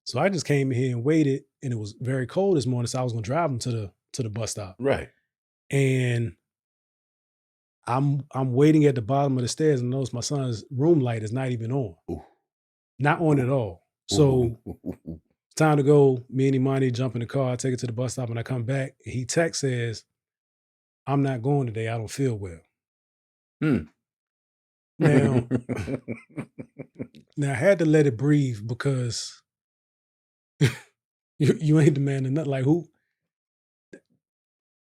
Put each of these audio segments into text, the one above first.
So I just came in here and waited, and it was very cold this morning, so I was gonna drive him to the bus stop. Right. And I'm waiting at the bottom of the stairs and notice my son's room light is not even on. Ooh. Not on at all. So Ooh. it's time to go. Me and Imani jump in the car, I take it to the bus stop, and I come back. And he texts says, "I'm not going today. I don't feel well." Now, now I had to let it breathe because you ain't demanding nothing. Like who?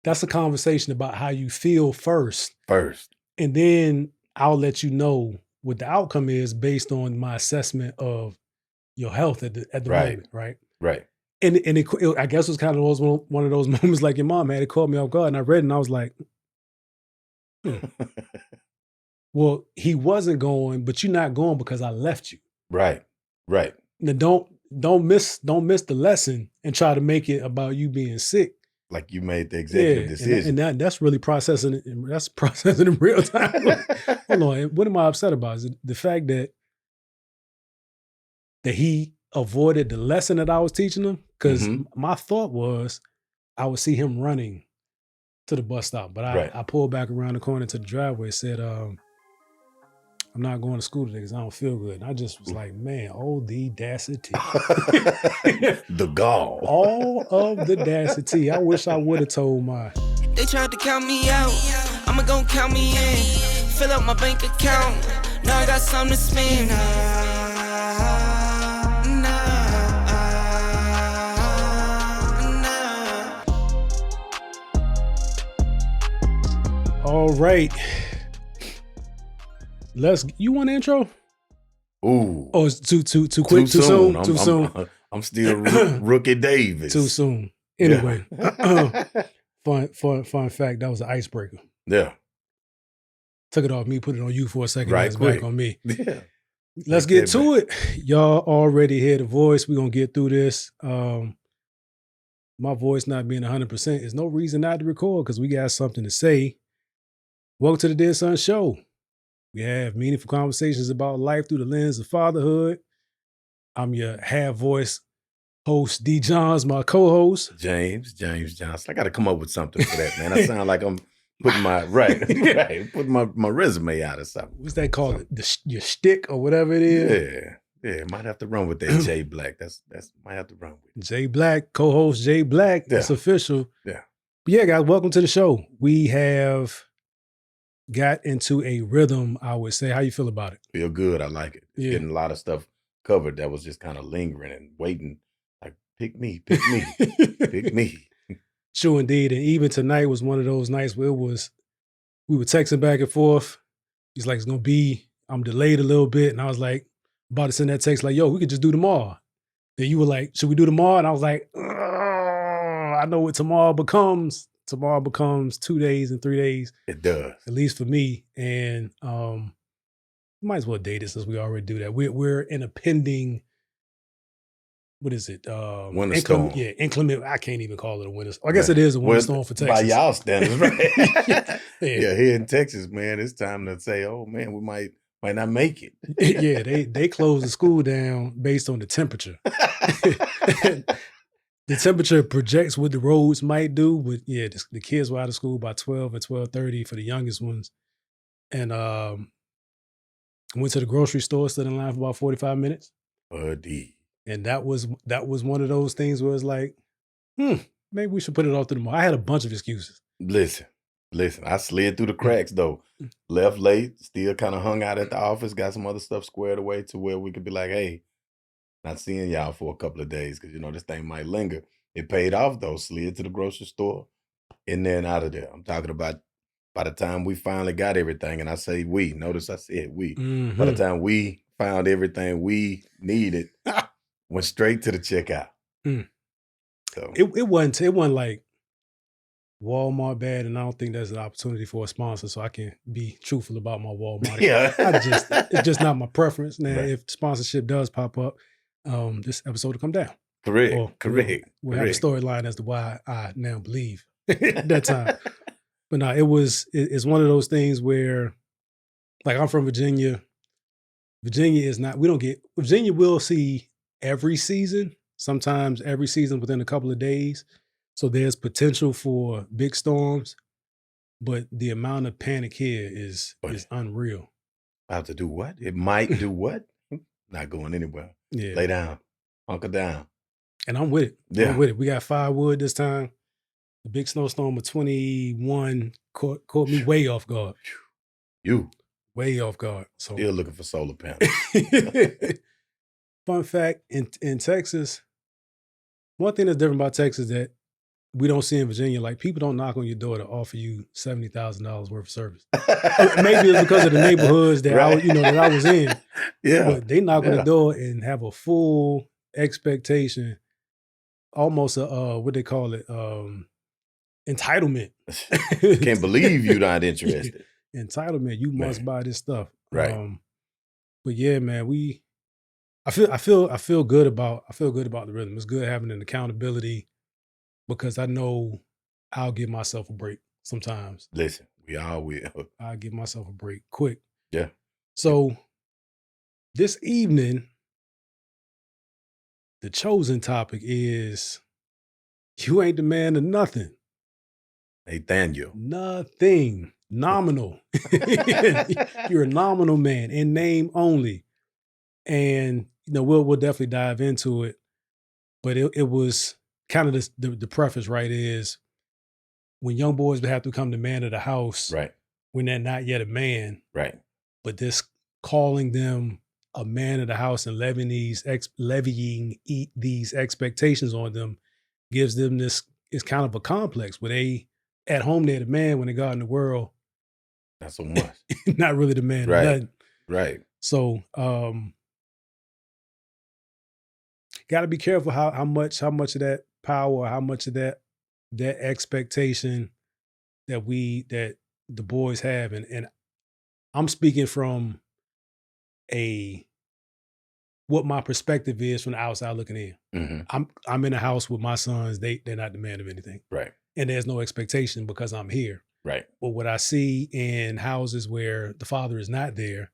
That's a conversation about how you feel first. And then I'll let you know what the outcome is based on my assessment of your health at the moment, right? Right. And I guess it was kind of one of those moments like your mom had. It caught me off guard, and I read it, and I was like, well, he wasn't going, but you're not going because I left you. Right. Now don't miss the lesson and try to make it about you being sick. Like you made the executive decision. And that's really processing it. That's processing in real time. Hold on. What am I upset about? Is it the fact that he avoided the lesson that I was teaching him? Because my thought was I would see him running to the bus stop. But I pulled back around the corner to the driveway and said, I'm not going to school today because I don't feel good. And I just was like, man, all the audacity. The gall. All of the audacity. I wish I would have told my. They tried to count me out. I'ma gon' count me in. Fill up my bank account. Now I got something to spend. All right. You want an intro? Ooh. Oh, it's too quick, too soon? Too soon. I'm still Rookie Davis. Too soon. Anyway, fun fact, that was an icebreaker. Yeah. Took it off me, put it on you for a second. Right, it's back on me. Yeah. Let's get to it. Y'all already hear the voice. We're going to get through this. My voice not being 100% is no reason not to record because we got something to say. Welcome to the Dear Son Show. We have meaningful conversations about life through the lens of fatherhood. I'm your half-voice host, D. Johns, my co-host. James Johnson. I got to come up with something for that, man. I sound like I'm putting my putting my resume out or something. What's that called? Your shtick or whatever it is? Yeah. Might have to run with that. Jay Black. That's might have to run with. Jay Black, co-host Jay Black. That's official. Yeah. But yeah, guys, welcome to the show. We have got into a rhythm, I would say. How you feel about it? Feel good. I like it. It's getting a lot of stuff covered that was just kind of lingering and waiting. Like, pick me. Pick me. Sure, indeed. And even tonight was one of those nights where we were texting back and forth. He's like, I'm delayed a little bit. And I was like, about to send that text like, yo, we could just do tomorrow. Then you were like, should we do tomorrow? And I was like, I know what tomorrow becomes. Tomorrow becomes 2 days and 3 days. It does. At least for me. And might as well date it since we already do that. We're in a pending, what is it? Winter storm. Yeah, inclement. I can't even call it a winter storm. I guess it is a winter storm for Texas. By y'all standards, right? Yeah, here in Texas, man, it's time to say, oh man, we might not make it. Yeah, they closed the school down based on the temperature. The temperature projects what the roads might do, but yeah, the kids were out of school by 12 and 12:30 for the youngest ones. And went to the grocery store, stood in line for about 45 minutes. And that was one of those things where it's like, maybe we should put it off to tomorrow. I had a bunch of excuses. Listen, I slid through the cracks though. Left late, still kind of hung out at the office, got some other stuff squared away to where we could be like, hey, not seeing y'all for a couple of days because, this thing might linger. It paid off, though. Slid to the grocery store and then out of there. I'm talking about by the time we finally got everything, and I say we. Notice I said we. By the time we found everything we needed, went straight to the checkout. So it wasn't like Walmart bad, and I don't think there's an opportunity for a sponsor, so I can be truthful about my Walmart. Yeah. It's just not my preference. Now, Right. if sponsorship does pop up, this episode will come down. Correct. We'll have a storyline as to why I now believe at that time. But no, it's one of those things where, like, I'm from Virginia. Virginia will see every season, sometimes every season within a couple of days. So there's potential for big storms, but the amount of panic here is unreal. About to do what? It might do what? Not going anywhere. Yeah. Lay down. Hunker down. And I'm with it. Yeah. I'm with it. We got firewood this time. The big snowstorm of 21 caught me way off guard. You. Way off guard. So Still looking for solar panels. Fun fact, in Texas, one thing that's different about Texas that we don't see in Virginia, like people don't knock on your door to offer you $70,000 worth of service. Maybe it's because of the neighborhoods that that I was in. Yeah. But they knock on the door and have a full expectation, almost a what they call it, entitlement. Can't believe you're not interested. Entitlement. You must buy this stuff. Right. But yeah, man, I feel good about the rhythm. It's good having an accountability because I know I'll give myself a break sometimes. Listen, we all will. I'll give myself a break quick. Yeah. So this evening, the chosen topic is you ain't the man of nothing. Nathaniel. Nothing. Nominal. You're a nominal man in name only. And we'll definitely dive into it. But it was kind of the preface, right, is when young boys would have to become the man of the house, right, when they're not yet a man, right, but this calling them a man of the house and levying these expectations on them gives them this, it's kind of a complex where they at home they're the man, when they go out in the world, not so much, not really the man, right, of nothing. Right. So got to be careful how much of that power, how much of that expectation that the boys have, and I'm speaking from what my perspective is from the outside looking in. Mm-hmm. I'm in a house with my sons. They're not the man of anything, right? And there's no expectation because I'm here, right? But what I see in houses where the father is not there,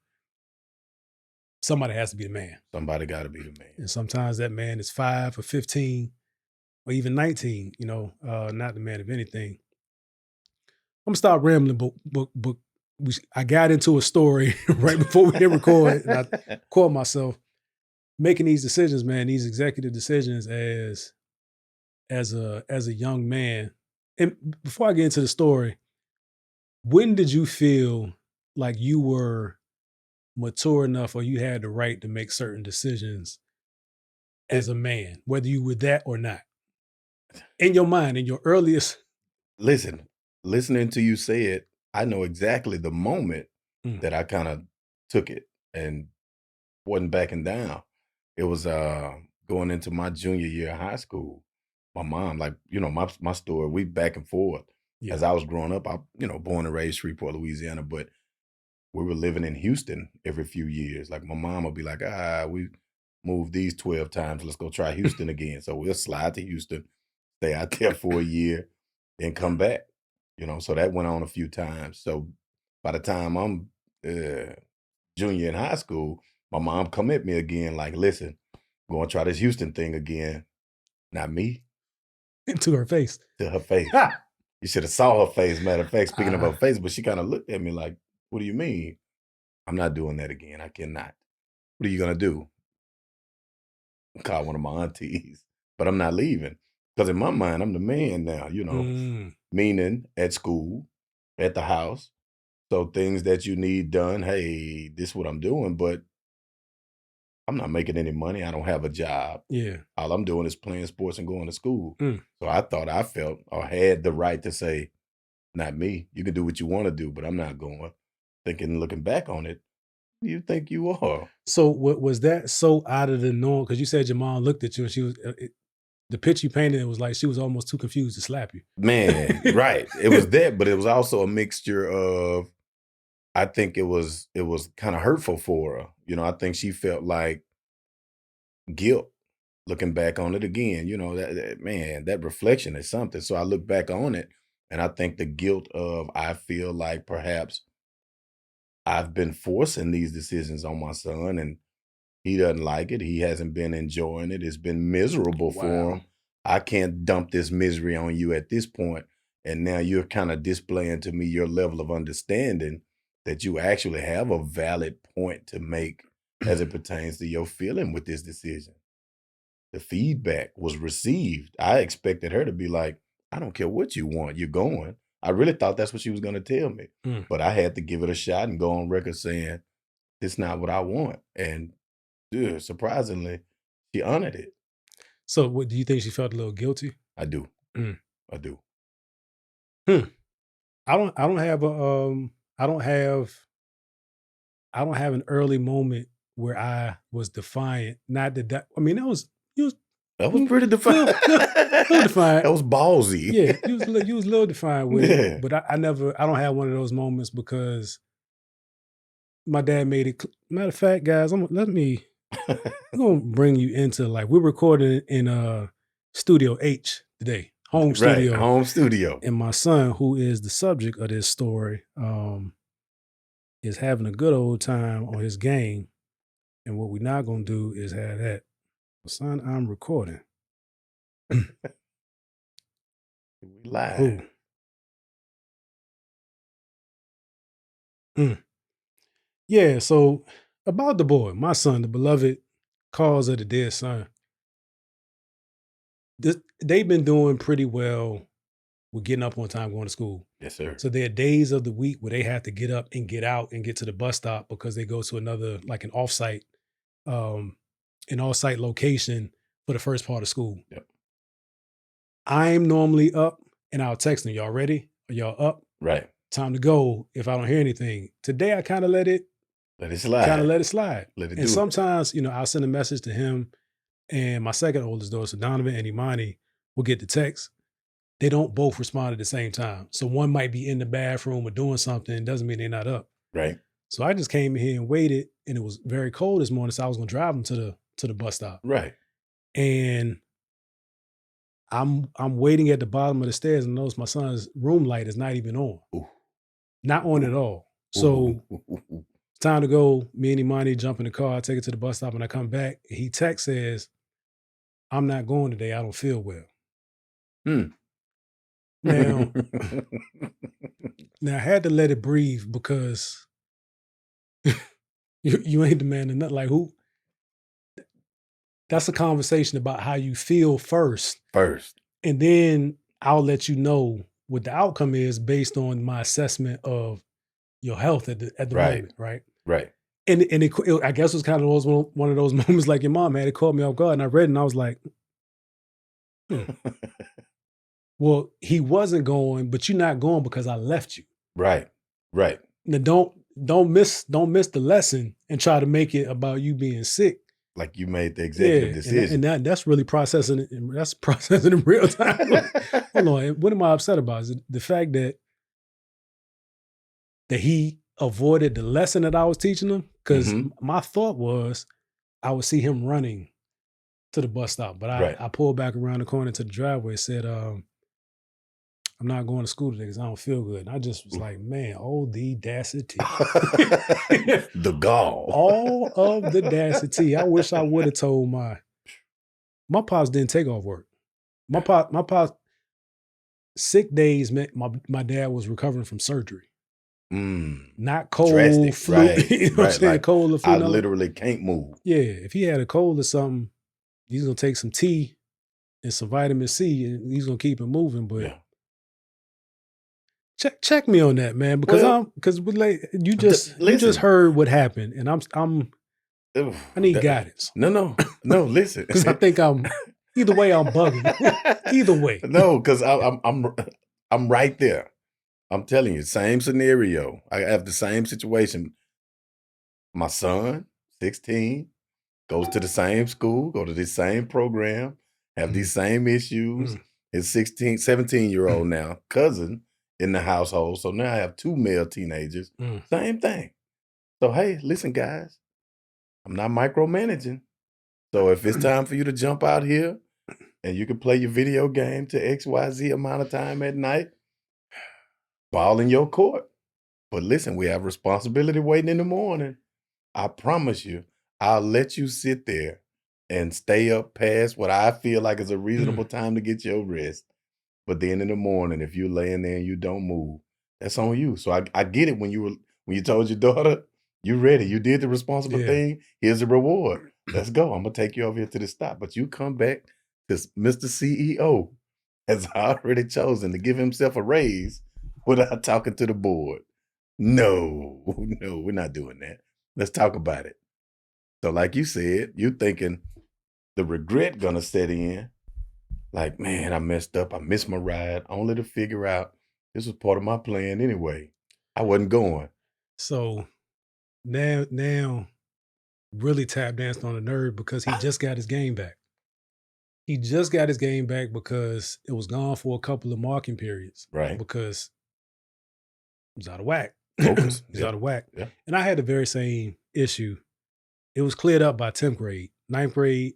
somebody has to be the man. Somebody got to be the man. And sometimes that man is 5 or 15 or even 19, not the man of anything. I'm going to stop rambling, but I got into a story right before we hit record, and I caught myself making these decisions, man, these executive decisions as a young man. And before I get into the story, when did you feel like you were mature enough or you had the right to make certain decisions as a man, whether you were that or not? In your mind, in your earliest... Listening to you say it, I know exactly the moment that I kind of took it and wasn't backing down. It was going into my junior year of high school. My mom, like, my story, we back and forth. Yeah. As I was growing up, I, born and raised Shreveport, Louisiana, but we were living in Houston every few years. Like my mom would be like, we moved these 12 times. Let's go try Houston again. So we'll slide to Houston, stay out there for a year, then come back. So that went on a few times. So by the time I'm junior in high school, my mom come at me again, like, listen, we're going to try this Houston thing again. Not me. To her face. To her face. You should have saw her face, matter of fact, speaking of her face, but she kind of looked at me like, what do you mean? I'm not doing that again. I cannot. What are you going to do? Call one of my aunties, but I'm not leaving. Because in my mind, I'm the man now, meaning at school, at the house. So things that you need done, hey, this is what I'm doing, but I'm not making any money. I don't have a job. Yeah. All I'm doing is playing sports and going to school. So I thought I felt or had the right to say, not me. You can do what you want to do, but I'm not going. Looking back on it, who do you think you are? So what was that so out of the norm? Because you said your mom looked at you and she was... the picture you painted, it was like she was almost too confused to slap you. Man, right. It was that, but it was also a mixture of, I think it was kind of hurtful for her. I think she felt like guilt looking back on it again. That reflection is something. So I look back on it and I think the guilt of, I feel like perhaps I've been forcing these decisions on my son and He doesn't like it. He hasn't been enjoying it. It's been miserable for him. I can't dump this misery on you at this point. And now you're kind of displaying to me your level of understanding that you actually have a valid point to make as it pertains to your feeling with this decision. The feedback was received. I expected her to be like, I don't care what you want, you're going. I really thought that's what she was going to tell me. But I had to give it a shot and go on record saying, it's not what I want. And surprisingly, she honored it. So what do you think she felt a little guilty? I do. I do. I don't have an early moment where I was defiant. Not that I mean that was pretty defiant. little defiant. That was ballsy. Yeah, you was a little defiant with it. But I don't have one of those moments because my dad made it. Matter of fact, guys, I'm gonna bring you into like we're recording in Studio H today, home studio, Right, home studio. and my son, who is the subject of this story, is having a good old time on his game. And what we're not gonna do is have that. Son, I'm recording. We live. Yeah, so about the boy, my son, the beloved cause of the dead son. They've been doing pretty well with getting up on time going to school. Yes, sir. So there are days of the week where they have to get up and get out and get to the bus stop because they go to another, like an offsite location for the first part of school. Yep. I'm normally up and I'll text them, y'all ready? Are y'all up? Right. Time to go if I don't hear anything. Today I kind of let it slide. Let it And sometimes, I'll send a message to him and my second oldest daughter, so Donovan and Imani, will get the text. They don't both respond at the same time. So one might be in the bathroom or doing something. It doesn't mean they're not up. Right. So I just came in here and waited, and it was very cold this morning, so I was going to drive them to the bus stop. Right. And I'm waiting at the bottom of the stairs and notice my son's room light is not even on. Ooh. Not on at all. So it's time to go. Me and Imani jump in the car, I take it to the bus stop, and I come back. And he texts, says, I'm not going today. I don't feel well. Now, I had to let it breathe because you ain't demanding nothing. Like who? That's a conversation about how you feel first. And then I'll let you know what the outcome is based on my assessment of your health at the moment, right? Right. And I guess it was kind of one of those moments like your mom had. It caught me off guard, and I read it, and I was like, well, he wasn't going, but you're not going because I left you. Right. Now don't miss the lesson and try to make it about you being sick. Like you made the executive decision. And that's really processing it. That's processing in real time. Hold on. What am I upset about? Is it the fact that he avoided the lesson that I was teaching him? Because my thought was I would see him running to the bus stop. But I pulled back around the corner to the driveway and said, I'm not going to school today because I don't feel good. And I just was like, man, all the audacity. The gall. All of the audacity. I wish I would have told my pops didn't take off work. My pops, sick days meant my dad was recovering from surgery. Not cold, drastic, flu. Right. You know what I'm saying? Like, cold or flu. I literally can't move. Yeah, if he had a cold or something, he's gonna take some tea and some vitamin C, and he's gonna keep it moving. But check me on that, man, because you just heard what happened, and I need guidance. No, listen, because I think either way I'm bugging. Either way, no, because I'm right there. I'm telling you, same scenario. I have the same situation. My son, 16, goes to the same school, go to the same program, have these same issues. His 17-year-old now, cousin in the household. So now I have two male teenagers. Same thing. So, hey, listen, guys, I'm not micromanaging. So if it's time for you to jump out here and you can play your video game to XYZ amount of time at night, ball in your court. But listen, we have responsibility waiting in the morning. I promise you, I'll let you sit there and stay up past what I feel like is a reasonable time to get your rest. But then in the morning, if you're laying there and you don't move, that's on you. So I get it when you told your daughter, you ready, you did the responsible thing, here's a reward. Let's go. I'm gonna take you over here to the stop. But you come back because Mr. CEO has already chosen to give himself a raise without talking to the board. No, we're not doing that. Let's talk about it. So like you said, you thinking the regret gonna set in. Like, man, I messed up. I missed my ride, only to figure out this was part of my plan anyway. I wasn't going. So now really tap danced on the nerve because he just got his game back. He just got his game back because it was gone for a couple of marking periods. Right. Because it was out of whack. Focus. It was out of whack. Yeah. And I had the very same issue. It was cleared up by 10th grade. 9th grade,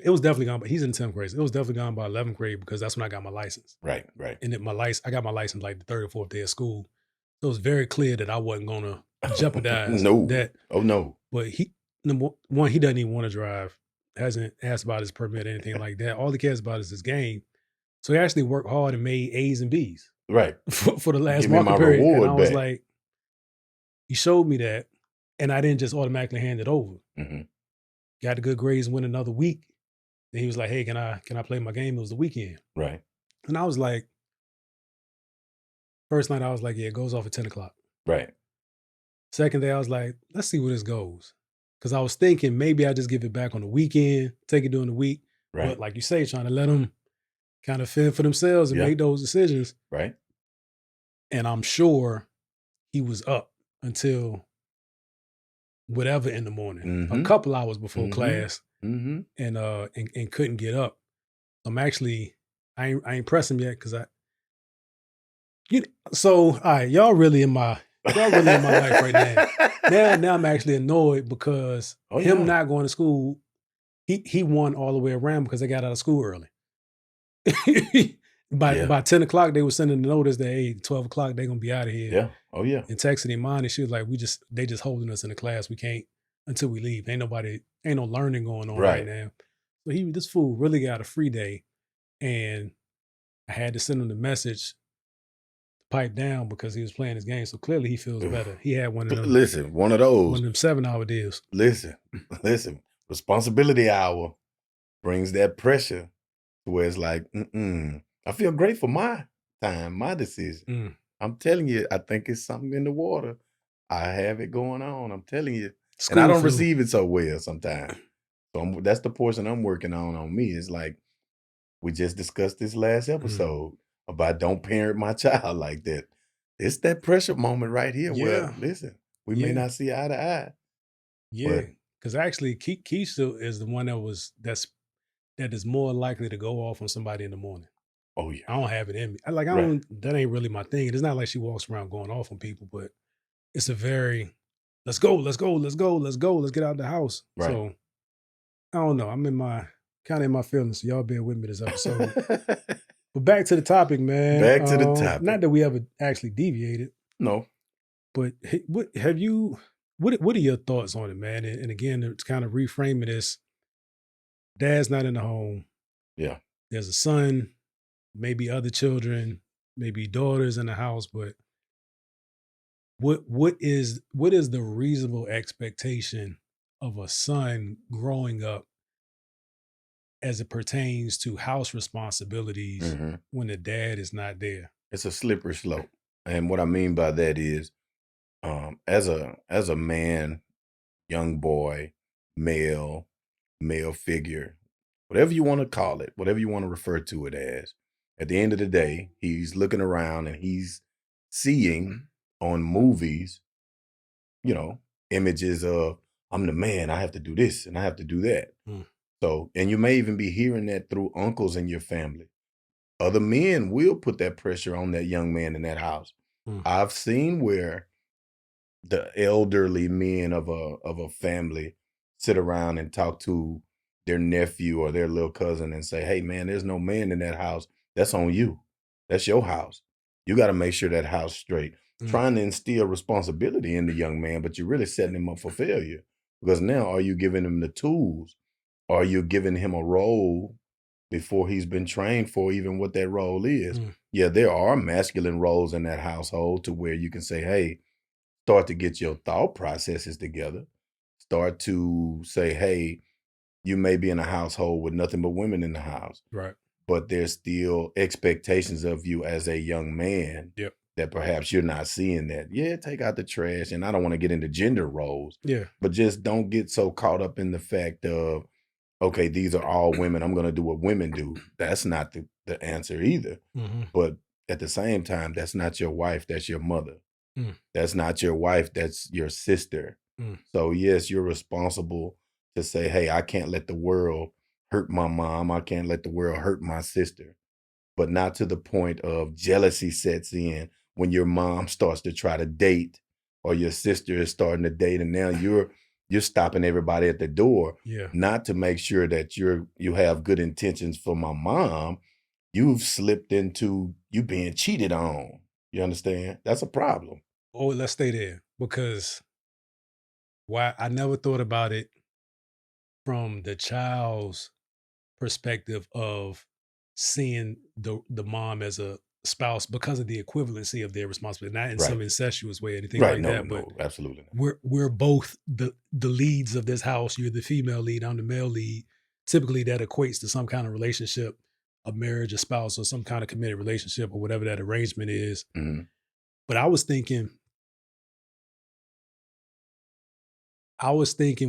it was definitely gone, but he's in 10th grade. So it was definitely gone by 11th grade because that's when I got my license. Right. And I got my license like the third or fourth day of school. So it was very clear that I wasn't going to jeopardize that. Oh, no. But number one, he doesn't even want to drive. Hasn't asked about his permit or anything like that. All he cares about is his game. So he actually worked hard and made A's and B's. Right. For the last Give me my market period. reward And I was back. like, he showed me that, and I didn't just automatically hand it over. Mm-hmm. Got the good grades and went another week. Then he was like, hey, can I play my game? It was the weekend. Right. And I was like, first night I was like, yeah, it goes off at 10 o'clock. Right. Second day I was like, let's see where this goes. Because I was thinking maybe I just give it back on the weekend, take it during the week. Right. But like you say, trying to let them kind of fend for themselves and make those decisions. Right. And I'm sure he was up until whatever in the morning, a couple hours before class, and couldn't get up. I'm actually, I ain't pressing yet because so all right, y'all really in my life right now. Now I'm actually annoyed because him not going to school, he won all the way around because they got out of school early. By 10 o'clock, they were sending the notice that, hey, 12 o'clock, they're going to be out of here. Yeah. Oh, yeah. And texting him on, and she was like, they just holding us in the class. We can't until we leave. Ain't no learning going on right now. So this fool really got a free day. And I had to send him the message to pipe down because he was playing his game. So clearly he feels better. He had one of them. Listen, one of those. One of them 7-hour deals. Listen. Responsibility hour brings that pressure to where it's like, I feel great for my time, my decision. I'm telling you, I think it's something in the water. I have it going on. I'm telling you. And I don't receive it so well sometimes. So that's the portion I'm working on me. It's like, we just discussed this last episode about don't parent my child like that. It's that pressure moment right here where, listen, we may not see eye to eye. Yeah, because actually Keisha is the one that is more likely to go off on somebody in the morning. Oh yeah. I don't have it in me. That ain't really my thing. It's not like she walks around going off on people, but it's a very, let's go, let's get out of the house. Right. So I don't know. I'm kind of in my feelings. So y'all bear with me this episode. But back to the topic, man. Back to the topic. Not that we ever actually deviated. No. But what are your thoughts on it, man? And again, it's kind of reframing this. Dad's not in the home. Yeah. There's a son, maybe other children, maybe daughters in the house, but what is the reasonable expectation of a son growing up as it pertains to house responsibilities when the dad is not there? It's a slippery slope. And what I mean by that is, as a man, young boy, male figure, whatever you want to call it, whatever you want to refer to it as, at the end of the day, he's looking around and he's seeing on movies, images of, I'm the man, I have to do this and I have to do that. So, and you may even be hearing that through uncles in your family. Other men will put that pressure on that young man in that house. I've seen where the elderly men of a family sit around and talk to their nephew or their little cousin and say, hey man, there's no man in that house. That's on you. That's your house. You got to make sure that house straight. Trying to instill responsibility in the young man, but you're really setting him up for failure. Because now, are you giving him the tools? Are you giving him a role before he's been trained for even what that role is? Mm. Yeah, there are masculine roles in that household to where you can say, hey, start to get your thought processes together. Start to say, hey, you may be in a household with nothing but women in the house, Right. but there's still expectations of you as a young man Yep. that perhaps you're not seeing that. Yeah, take out the trash. And I don't want to get into gender roles, Yeah. but just don't get so caught up in the fact of, okay, these are all women. I'm going to do what women do. That's not the answer either. Mm-hmm. But at the same time, that's not your wife. That's your mother. Mm. That's not your wife. That's your sister. Mm. So yes, you're responsible to say, hey, I can't let the world hurt my mom. I can't let the world hurt my sister, but not to the point of jealousy sets in when your mom starts to try to date or your sister is starting to date, and now you're stopping everybody at the door, Yeah. not to make sure that you have good intentions for my mom. You've slipped into you being cheated on. You understand? That's a problem. Oh, let's stay there because why I never thought about it from the child's perspective of seeing the mom as a spouse because of the equivalency of their responsibility, not in some Right. incestuous way, anything Right. like No, that, but no, absolutely not. we're both the leads of this house. You're the female lead, I'm the male lead. Typically that equates to some kind of relationship, a marriage, a spouse, or some kind of committed relationship or whatever that arrangement is. Hmm. But I was thinking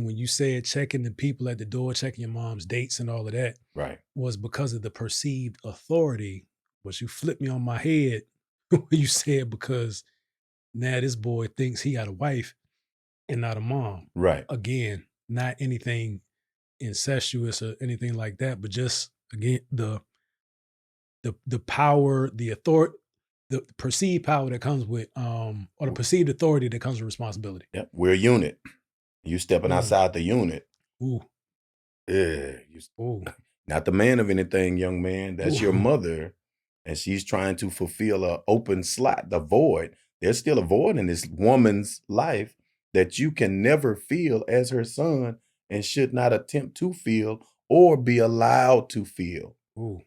when you said checking the people at the door, checking your mom's dates and all of that Right. was because of the perceived authority. But you flipped me on my head when you said because now this boy thinks he got a wife and not a mom. Right. Again, not anything incestuous or anything like that, but just again the power, the authority, the perceived power that comes with or the perceived authority that comes with responsibility. Yep. We're a unit. You stepping Mm. outside the unit. Ooh, Yeah. ooh, Not the man of anything, young man. That's your ooh. mother. And she's trying to fulfill a open slot, the void. There's still a void in this woman's life that you can never feel as her son and should not attempt to feel or be allowed to feel. Ooh.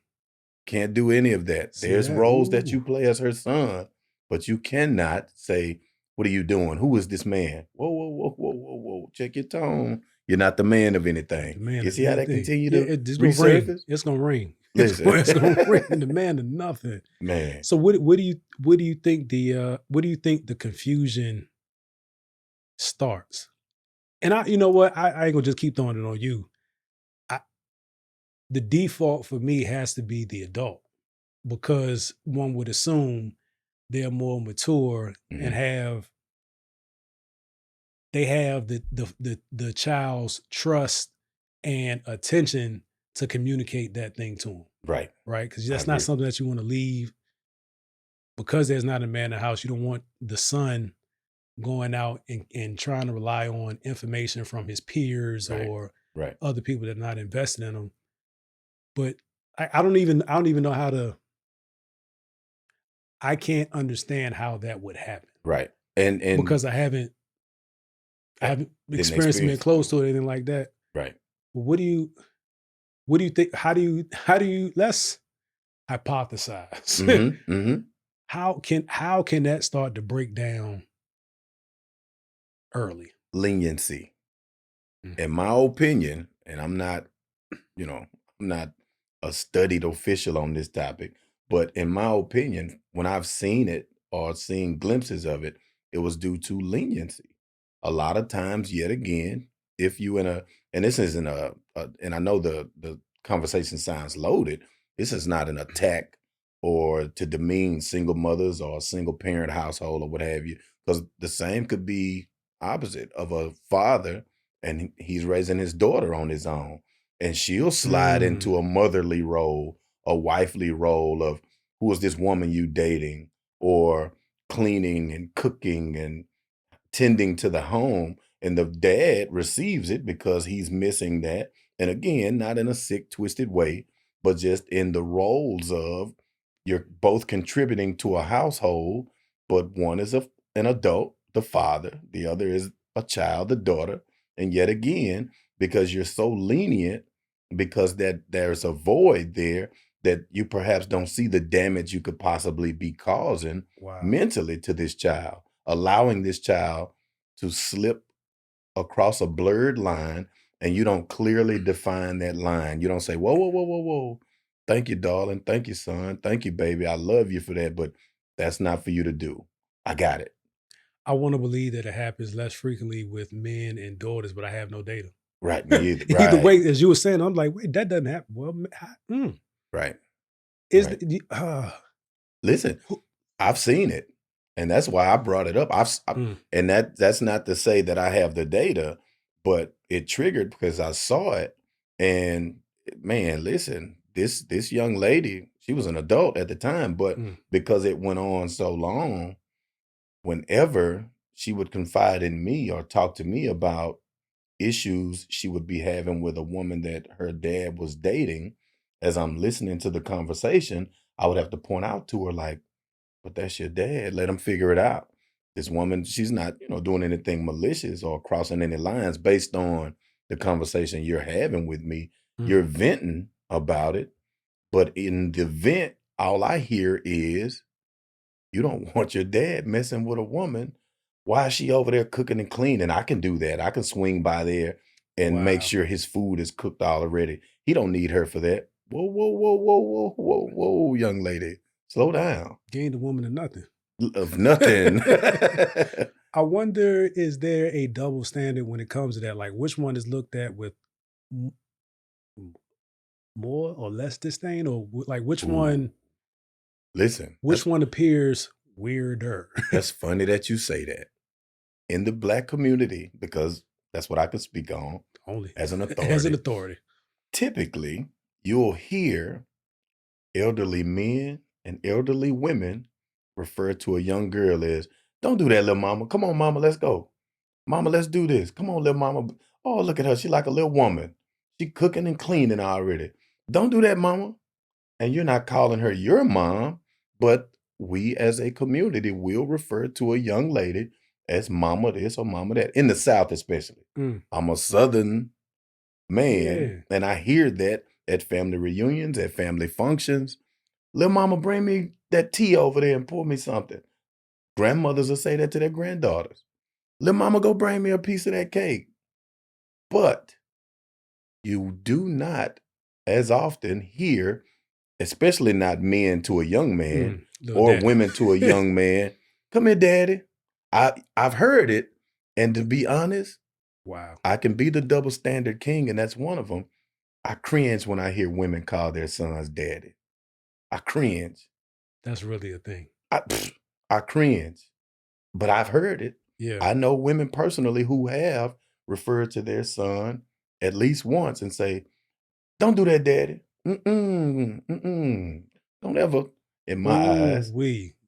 Can't do any of that. See There's that? roles that Ooh. you play as her son, but you cannot say, what are you doing? Who is this man? Whoa, whoa, whoa, whoa, whoa, whoa. Check your tone. You're not the man of The anything. man You of see how that anything. continue Yeah, to it's gonna ring. resurface? It's gonna ring. Listen. It's gonna ring. The man of nothing. Man. So what do you think the confusion starts? And you know what? I ain't gonna just keep throwing it on you. The default for me has to be the adult because one would assume they're more mature and Mhm. they have the child's trust and attention to communicate that thing to them, Right. right? Because I that's not agree. something that you want to leave because there's not a man in the house. You don't want the son going out and trying to rely on information from his peers Right. or Right. other people that are not invested in him. But I don't even know how to. I can't understand how that would happen Right. And because I haven't uh, didn't experienced being experience it. close to it or anything like that. Right. But what do you think? How do you let's hypothesize. Mhm. Mhm. How can that start to break down early? Leniency. Mm. In my opinion, and I'm not a studied official on this topic, but in my opinion, when I've seen it or seen glimpses of it, it was due to leniency. A lot of times, yet again, if you in a and this isn't and I know the conversation sounds loaded. This is not an attack or to demean single mothers or a single parent household or what have you, because the same could be opposite of a father and he's raising his daughter on his own, and she'll slide Mm. into a motherly role, a wifely role of who is this woman you dating, or cleaning and cooking and tending to the home, and the dad receives it because he's missing that. And again, not in a sick, twisted way, but just in the roles of you're both contributing to a household, but one is an adult, the father, the other is a child, the daughter. And yet again, because you're so lenient, because that there's a void there that you perhaps don't see the damage you could possibly be causing Wow. mentally to this child, allowing this child to slip across a blurred line, and you don't clearly define that line. You don't say, whoa, whoa, whoa, whoa, whoa. Thank you, darling. Thank you, son. Thank you, baby. I love you for that, but that's not for you to do. I got it. I want to believe that it happens less frequently with men and daughters, but I have no data. Right, me either. Either Right. way, as you were saying, I'm like, wait, that doesn't happen. Well, Right. is Right. Listen, Listen, I've seen it, and that's why I brought it up. And that's not to say that I have the data, but it triggered because I saw it. And man, listen, this young lady, she was an adult at the time, but because it went on so long, whenever she would confide in me or talk to me about issues she would be having with a woman that her dad was dating, as I'm listening to the conversation, I would have to point out to her, like, but that's your dad. Let him figure it out. This woman, she's not, doing anything malicious or crossing any lines based on the conversation you're having with me. You're venting about it. But in the vent, all I hear is, you don't want your dad messing with a woman. Why is she over there cooking and cleaning? I can do that. I can swing by there and make Wow. sure his food is cooked already. He don't need her for that. Whoa, whoa, whoa, whoa, whoa, whoa, whoa, young lady. Slow down. gained a woman of nothing. Of nothing. I wonder, is there a double standard when it comes to that? Like, which one is looked at with more or less disdain, or like which Ooh. one? Listen, Which one appears weirder? that's funny that you say that. In the Black community, because that's what I can speak on Only as an authority. as an authority. Typically, you'll hear elderly men and elderly women refer to a young girl as, don't do that, little mama. Come on, mama, let's go. Mama, let's do this. Come on, little mama. Oh, look at her. She like a little woman. She cooking and cleaning already. Don't do that, mama. And you're not calling her your mom, but we as a community will refer to a young lady as mama this or mama that, in the South especially. I'm a Southern man, and I hear that at family reunions, at family functions. Little mama, bring me that tea over there and pour me something. Grandmothers will say that to their granddaughters. Little mama, go bring me a piece of that cake. But you do not as often hear, especially not men to a young man or daddy. women to a young man, come here, daddy. I've heard it, and to be honest, Wow. I can be the double standard king, and that's one of them. I cringe when I hear women call their sons daddy. I cringe. That's really a thing. I cringe, but I've heard it. Yeah. I know women personally who have referred to their son at least once and say, don't do that, daddy. Don't ever, in my eyes,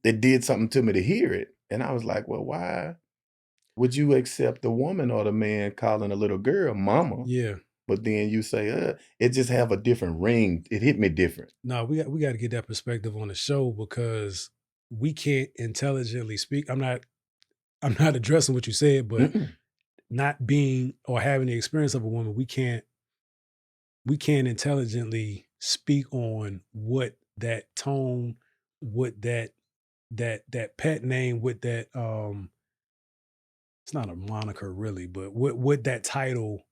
it did something to me to hear it. And I was like, well, why would you accept the woman or the man calling a little girl mama? Yeah. But then you say, it just have a different ring. It hit me different. No, we got to get that perspective on the show, because we can't intelligently speak. I'm not addressing what you said, but not being or having the experience of a woman, we can't intelligently speak on what that tone, what that pet name, what that it's not a moniker really, but what that title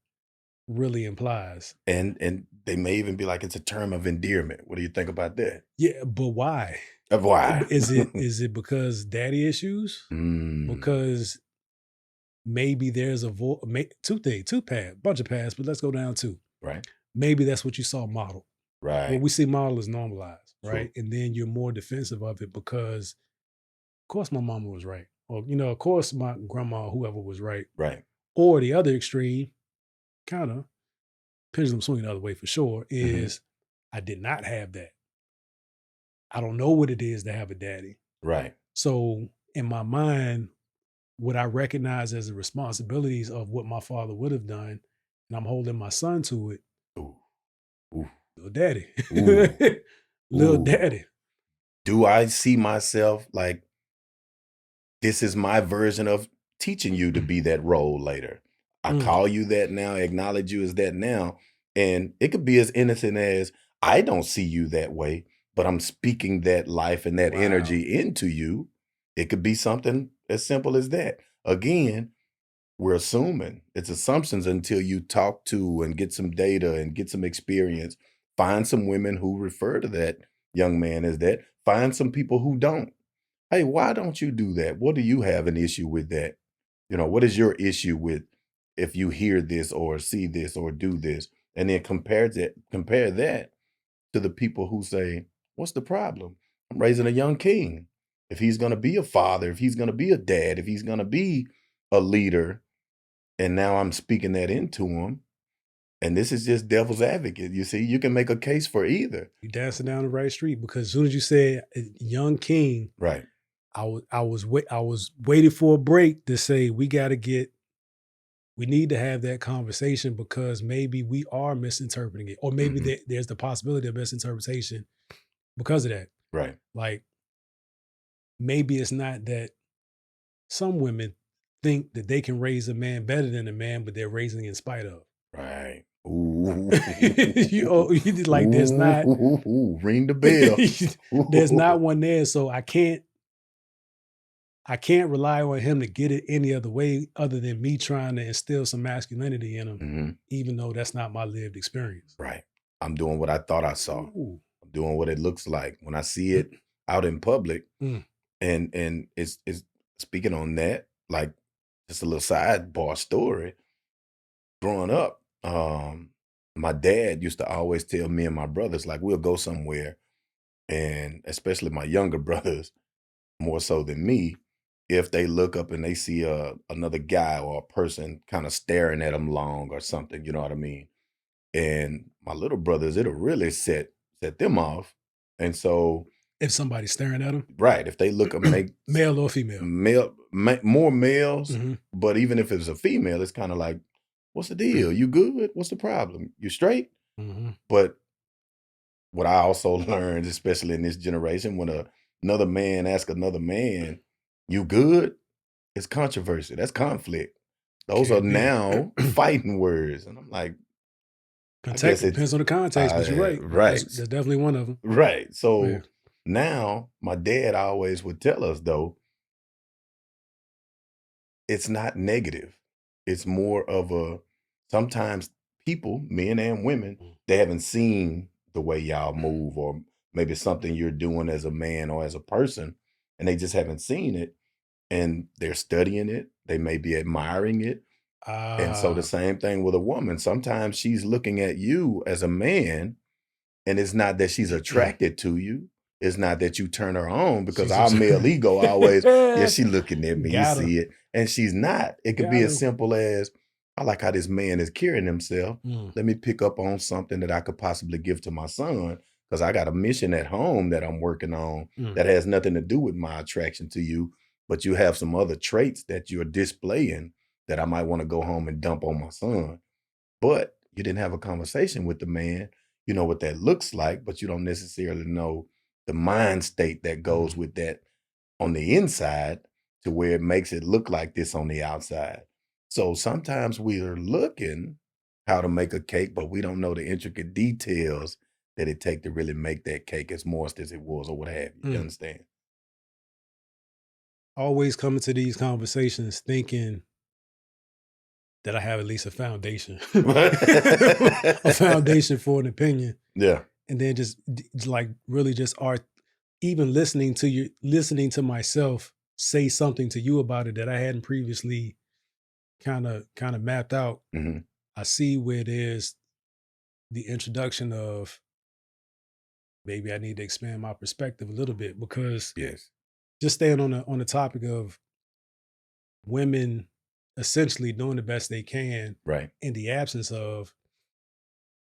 really implies. And they may even be like, it's a term of endearment. What do you think about that? Yeah, but why? Why? Is it because daddy issues? Because maybe there's a two paths, bunch of paths, but let's go down two. Right. Maybe that's what you saw modeled. Right. What we see modeled is normalized, right? True. And then you're more defensive of it because, of course, my mama was right. Or, of course, my grandma, whoever was right. Right. Or the other extreme, kind of, pendulum swinging the other way for sure, is I did not have that. I don't know what it is to have a daddy. Right. So in my mind, what I recognize as the responsibilities of what my father would have done, and I'm holding my son to it. Ooh. Little daddy. Ooh. Little Ooh. daddy. Do I see myself like, this is my version of teaching you to be that role later? I call you that now, acknowledge you as that now. And it could be as innocent as I don't see you that way, but I'm speaking that life and that energy into you. It could be something as simple as that. Again, we're assuming. It's assumptions until you talk to and get some data and get some experience. Find some women who refer to that young man as that. Find some people who don't. Hey, why don't you do that? What do you have an issue with that? What is your issue with if you hear this or see this or do this? And then compare that to the people who say, what's the problem? I'm raising a young king. If he's going to be a father, if he's going to be a dad, if he's going to be a leader, and now I'm speaking that into him, and this is just devil's advocate. You see, you can make a case for either. You dancing down the right street, because as soon as you said young king, right, I was waiting for a break to say we need to have that conversation, because maybe we are misinterpreting it, or maybe there's the possibility of misinterpretation because of that. Right. Like, maybe it's not that some women think that they can raise a man better than a man, but they're raising in spite of. Right. Ooh. Like, there's not. Ring the bell. There's not one there, so I can't rely on him to get it any other way other than me trying to instill some masculinity in him, even though that's not my lived experience. Right. I'm doing what I thought I saw. Ooh. I'm doing what it looks like when I see it out in public. And it's speaking on that, like, just a little sidebar story. Growing up, my dad used to always tell me and my brothers, like, we'll go somewhere, and especially my younger brothers, more so than me, if they look up and they see another guy or a person kind of staring at them long or something, you know what I mean? And my little brothers, it'll really set them off. And so, if somebody's staring at them, right, if they look up, male or female, more males, but even if it's a female, it's kind of like, what's the deal? You good? What's the problem? You straight? But what I also learned, especially in this generation, when another man asks another man, you good? It's controversy. That's conflict. Those are now fighting words. And I'm like, context depends on the context, but you're right. Right. That's definitely one of them. Right. So now my dad always would tell us, though, it's not negative. It's more of sometimes people, men and women, they haven't seen the way y'all move, or maybe something you're doing as a man or as a person, and they just haven't seen it, and they're studying it. They may be admiring it. And so the same thing with a woman. Sometimes she's looking at you as a man, and it's not that she's attracted to you. It's not that you turn her on, because our male ego always, she looking at me, you see it. And she's not. It could be as simple as, I like how this man is carrying himself. Let me pick up on something that I could possibly give to my son, because I got a mission at home that I'm working on that has nothing to do with my attraction to you, but you have some other traits that you're displaying that I might want to go home and dump on my son. But you didn't have a conversation with the man. You know what that looks like, but you don't necessarily know the mind state that goes with that on the inside, to where it makes it look like this on the outside. So sometimes we are looking how to make a cake, but we don't know the intricate details that it take to really make that cake as moist as it was, or what have you. You understand? Always coming to these conversations thinking that I have at least a foundation, a foundation for an opinion. Yeah. And then just like really just even listening to myself say something to you about it that I hadn't previously kind of mapped out. I see where there's the introduction of, maybe I need to expand my perspective a little bit, because just staying on the topic of women essentially doing the best they can, right, in the absence of,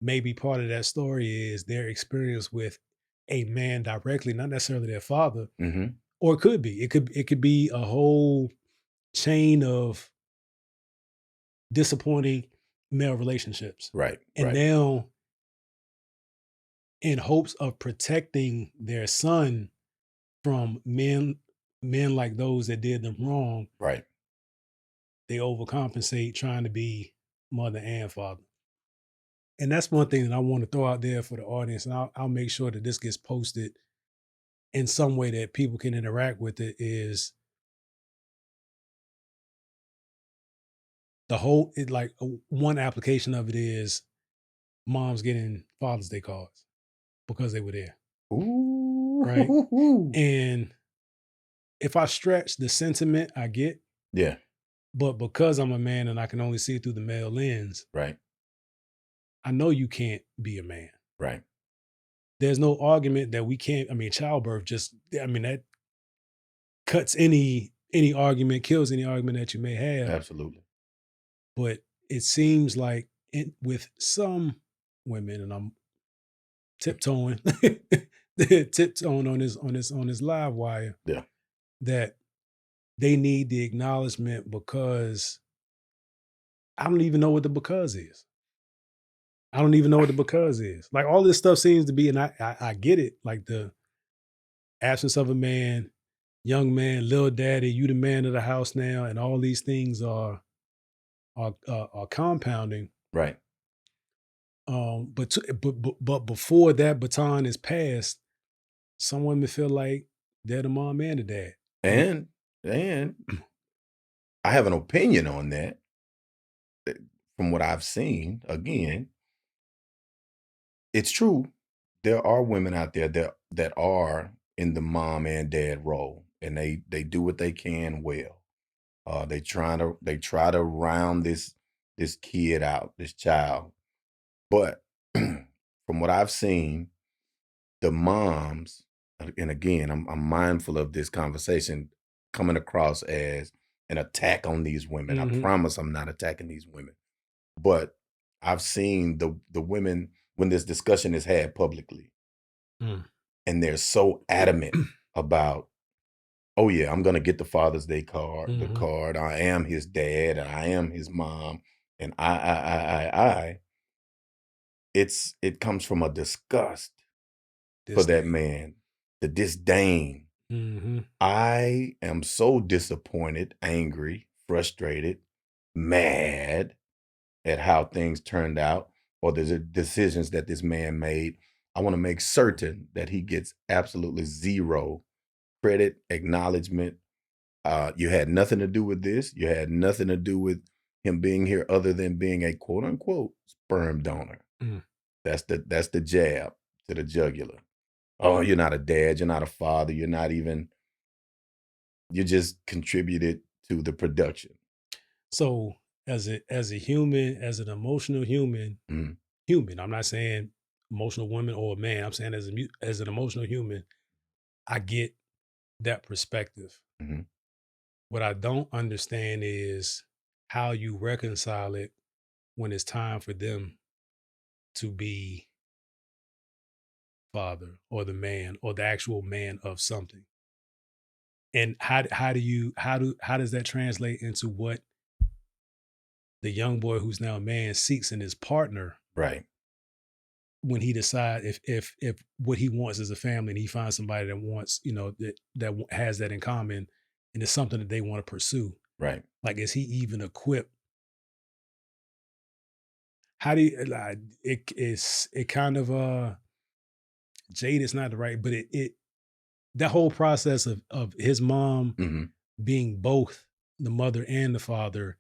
maybe part of that story is their experience with a man directly, not necessarily their father, or it could be. It could be a whole chain of disappointing male relationships. Right. And now, in hopes of protecting their son from men like those that did them wrong, right, they overcompensate trying to be mother and father. And that's one thing that I want to throw out there for the audience, and I'll make sure that this gets posted in some way that people can interact with it. Is the whole one application of it is moms getting Father's Day cards because they were there, right? Ooh. And if I stretch the sentiment, I get, Yeah, but because I'm a man and I can only see through the male lens, right, I know you can't be a man. right. There's no argument that we can't. I mean, childbirth that cuts any argument, kills any argument that you may have. Absolutely. But it seems like with some women, and I'm tiptoeing, tiptoeing on this live wire, Yeah. that they need the acknowledgement because I don't even know what the because is. I don't even know what the because is. Like all this stuff seems to be, and I get it. Like the absence of a man, young man, little daddy, you the man of the house now, and all these things are compounding. Right. But before that baton is passed, some women feel like they're the mom and the dad. And I have an opinion on that. From what I've seen, again, it's true. There are women out there that are in the mom and dad role, and they do what they can well. They try to round this kid out, this child. But from what I've seen, the moms, and again, I'm mindful of this conversation coming across as an attack on these women. I Mhm. promise I'm not attacking these women. But I've seen the women when this discussion is had publicly, Mm. and they're so adamant about, oh yeah, I'm gonna get the Father's Day card, the Mhm. card. I am his dad, and I am his mom, and I. It comes from a disgust for that Disdain. man, the disdain. Mhm. I am so disappointed, angry, frustrated, mad at how things turned out or the decisions that this man made. I want to make certain that he gets absolutely zero credit, acknowledgement. You had nothing to do with this. You had nothing to do with him being here other than being a quote unquote sperm donor. Mm. That's the jab to the jugular. Oh, you're not a dad. You're not a father. You just contributed to the production. So as a human, as an emotional human, Mhm. I'm not saying emotional woman or a man. I'm saying as an emotional human, I get that perspective. Mhm. What I don't understand is how you reconcile it when it's time for them to be father or the man or the actual man of something. And how does that translate into what the young boy who's now a man seeks in his partner Right. when he decides if what he wants is a family and he finds somebody that wants, that has that in common and it's something that they want to pursue. Right. Like, is he even equipped? How do you like it kind of jade is not the right, but it that whole process of his mom Mhm. being both the mother and the father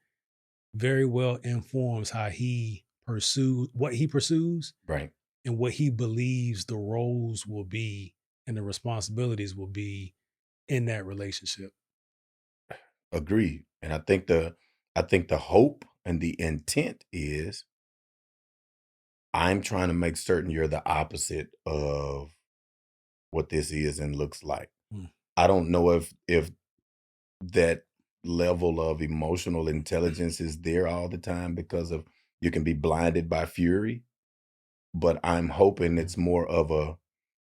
very well informs how he pursues what he pursues Right. and what he believes the roles will be and the responsibilities will be in that relationship. Agreed. And I think the hope and the intent is I'm trying to make certain you're the opposite of what this is and looks like. Mm. I don't know if that level of emotional intelligence is there all the time because of you can be blinded by fury, but I'm hoping it's more of a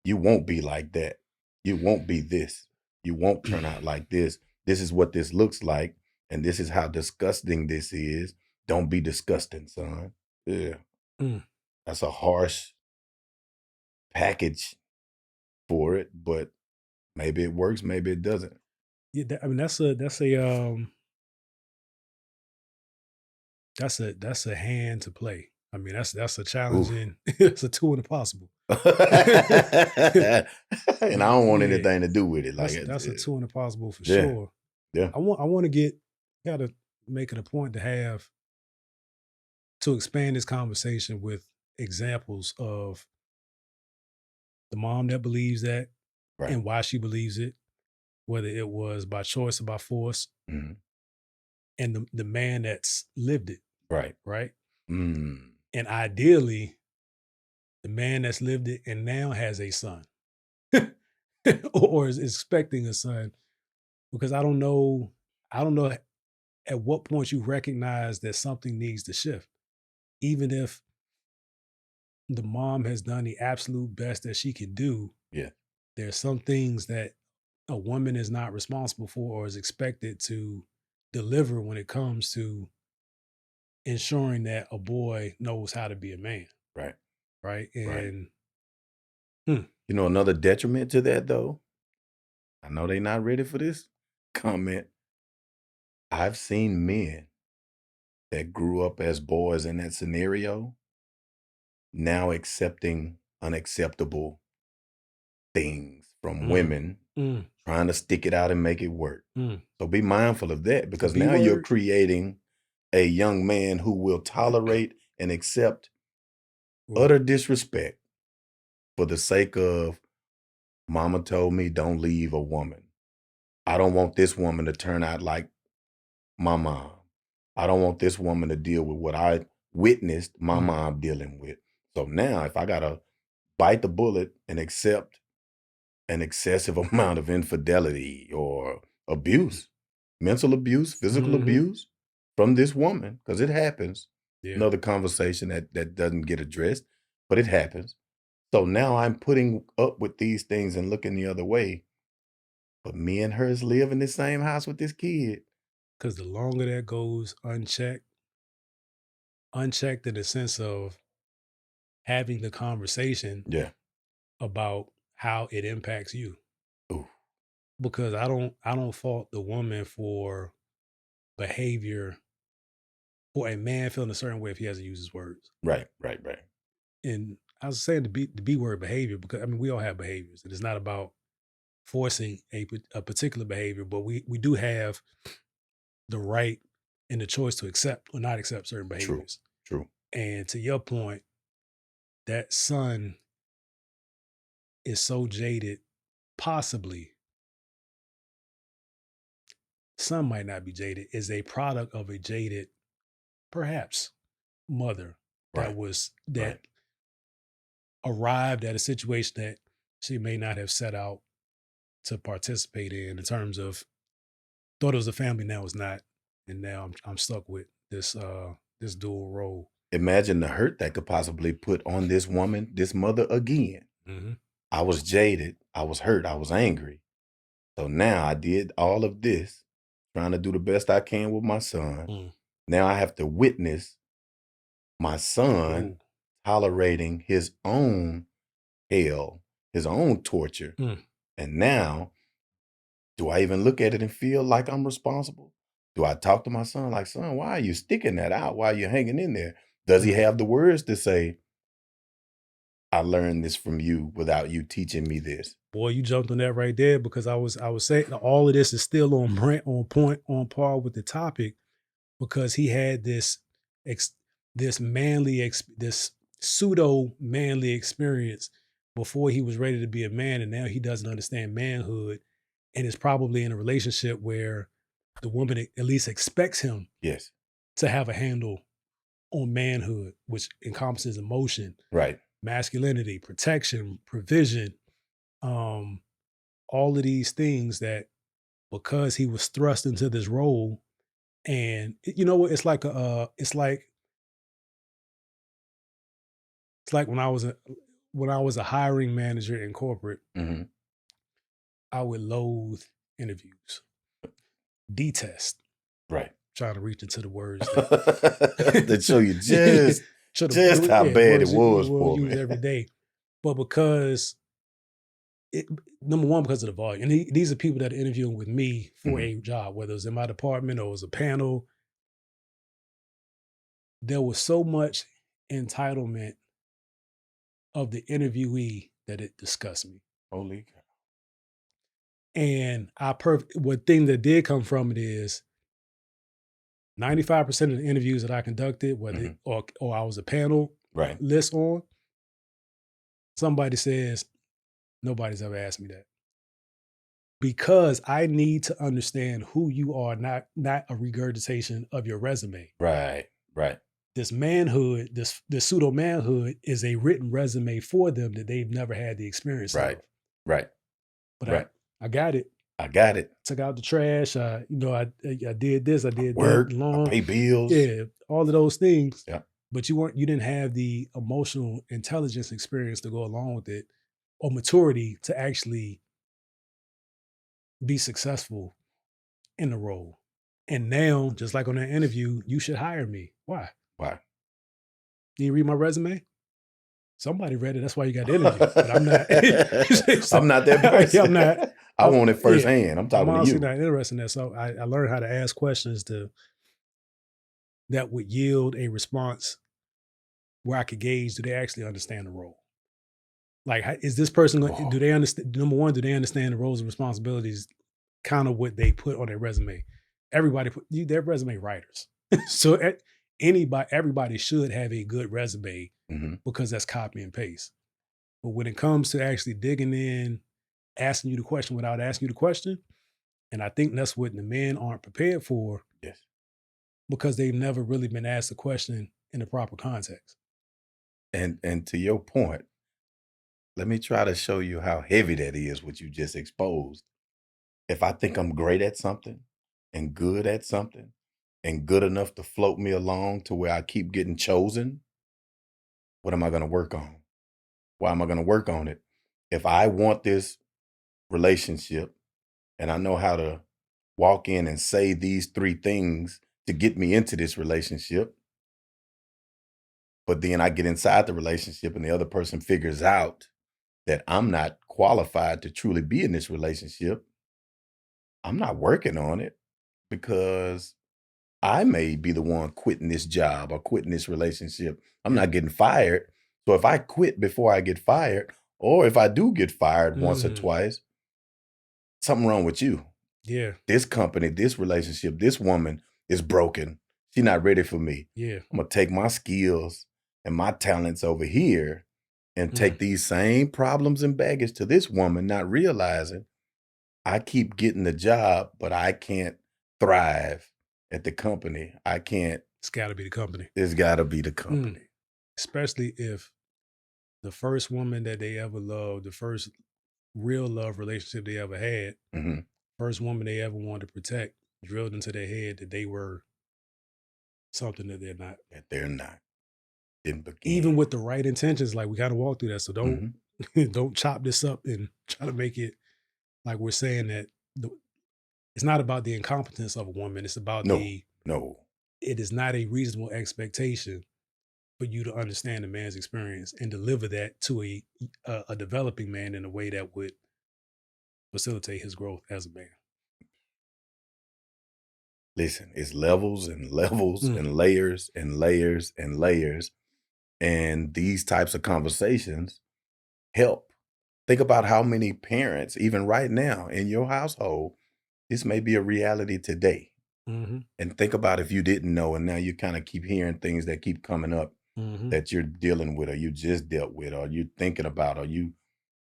you won't be like that. You won't be this. You won't turn out like this. This is what this looks like, and this is how disgusting this is. Don't be disgusting, son. Yeah, Mm. that's a harsh package for it, but maybe it works, maybe it doesn't. Yeah, I mean that's a That's a hand to play. I mean, that's a Oof. challenging. It's a tool in the possible. And I don't want Yeah, anything to do with it. Like, that's a tool in the possible for yeah, sure. yeah, I want to gotta make it a point to expand this conversation with examples of the mom that believes that right. and why she believes it, whether it was by choice or by force, Mhm. and the man that's lived it, Right. right? Mm. And ideally, the man that's lived it and now has a son or is expecting a son, because I don't know at what point you recognize that something needs to shift, even if the mom has done the absolute best that she can do. Yeah. There's some things that a woman is not responsible for or is expected to deliver when it comes to ensuring that a boy knows how to be a man, Right. right? Right. And hmm, You know, another detriment to that, though, I know they not ready for this comment. I've seen men that grew up as boys in that scenario now accepting unacceptable things from mm, women, mm, trying to stick it out and make it work. mm. So be mindful of that, The because B now you're word, creating a young man who will tolerate and accept right? utter disrespect for the sake of mama told me don't leave a woman. I don't want this woman to turn out like my mom. I don't want this woman to deal with what I witnessed my Mm, mom dealing with. So now if I gotta bite the bullet and accept an excessive amount of infidelity or abuse, mental abuse, physical mhm, abuse from this woman, because it happens. yeah, Another conversation that doesn't get addressed, but it happens. So now I'm putting up with these things and looking the other way. But me and hers live in the same house with this kid. because the longer that goes unchecked in the sense of having the conversation Yeah. about how it impacts you, Ooh. because I don't fault the woman for behavior, for a man feeling a certain way if he has to use his words. Right, right, right. And I was saying the B word behavior, because I mean we all have behaviors, and it's not about forcing a particular behavior, but we do have the right and the choice to accept or not accept certain True, behaviors. true. And to your point, that son is so jaded, possibly some might not be jaded, is a product of a jaded, perhaps, mother Right, that right. arrived at a situation that she may not have set out to participate in terms of thought it was a family, now it's not, and now I'm stuck with this dual role. Imagine the hurt that could possibly put on this woman, this mother again. Hmm. I was jaded. I was hurt. I was angry. So now I did all of this, trying to do the best I can with my son. Mm. Now I have to witness my son Ooh. tolerating his own hell, his own torture. Mm. And now, do I even look at it and feel like I'm responsible? Do I talk to my son like, son, why are you sticking that out? Why are you hanging in there? Does he Mm. have the words to say, I learned this from you without you teaching me this? Boy, you jumped on that right there, because I was saying all of this is still on on point, on par with the topic, because he had ex, this this pseudo manly experience before he was ready to be a man, and now he doesn't understand manhood, and is probably in a relationship where the woman at least expects him Yes. to have a handle on manhood, which encompasses emotion, Right. masculinity, protection, provision, um, all of these things that, because he was thrust into this role, and you know what, it's like it's like when I was a hiring manager in corporate, Hmm. I would loathe interviews, detest, Right. trying to reach into the words that That show you just should have, just how yeah, the bad it words that you was will for use me. every day, but because it, number one, because of the volume, and these are people that are interviewing with me for Mhm. a job, whether it's in my department or it was a panel. there was so much entitlement of the interviewee that it disgusts me. Holy cow. And one thing that did come from it is 95% of the interviews that I conducted, whether or I was a panel Right. list on, somebody says, nobody's ever asked me that. Because I need to understand who you are, not a regurgitation of your resume. Right. Right. This manhood, this pseudo manhood is a written resume for them that they've never had the experience Right. of. Right. But Right. I got it. I got it. Took out the trash. I did this. I did Work. that. I pay bills. Yeah, all of those things. Yeah. But you didn't have the emotional intelligence experience to go along with it, or maturity to actually be successful in the role. And now, just like on that interview, you should hire me. Why? Why? Did you read my resume? Somebody read it. That's why you got the interview. But I'm not. I'm not that person. Yeah, I'm not. I want it firsthand. I'm talking I'm to honestly you. not interested in that. So I learned how to ask questions that would yield a response where I could gauge, do they actually understand the role? Like, is this person, do they understand, number one, do they understand the roles and responsibilities, kind of what they put on their resume? Everybody their resume writers. So everybody should have a good resume because that's copy and paste. But when it comes to actually digging in, asking you the question without asking you the question, and I think that's what the men aren't prepared for. Yes. Because they've never really been asked a question in the proper context. And to your point, let me try to show you how heavy that is, what you just exposed. If I think I'm great at something and good at something and good enough to float me along to where I keep getting chosen, what am I going to work on? Why am I going to work on it? If I want this relationship and I know how to walk in and say these 3 things to get me into this relationship, but then I get inside the relationship and the other person figures out that I'm not qualified to truly be in this relationship, I'm not working on it because I may be the one quitting this job or quitting this relationship. I'm not getting fired. So if I quit before I get fired, or if I do get fired once or twice, something wrong with you. Yeah. This company, this relationship, this woman is broken. She's not ready for me. Yeah. I'm going to take my skills and my talents over here and take these same problems and baggage to this woman, not realizing I keep getting the job, but I can't thrive at the company. I can't. It's got to be the company. It's got to be the company. Especially if the first woman that they ever loved, the first real love relationship they ever had, first woman they ever wanted to protect, drilled into their head that they were something that they're not. That they're not. Didn't begin. Even with the right intentions, like we got to walk through that. So don't don't chop this up and try to make it like we're saying that it's not about the incompetence of a woman. It's about it is not a reasonable expectation for you to understand a man's experience and deliver that to a developing man in a way that would facilitate his growth as a man. Listen, it's levels and levels and layers and layers and layers. And these types of conversations help. Think about how many parents, even right now in your household, this may be a reality today. And think about if you didn't know, and now you kind of keep hearing things that keep coming up that you're dealing with, or you just dealt with, or you thinking about, or you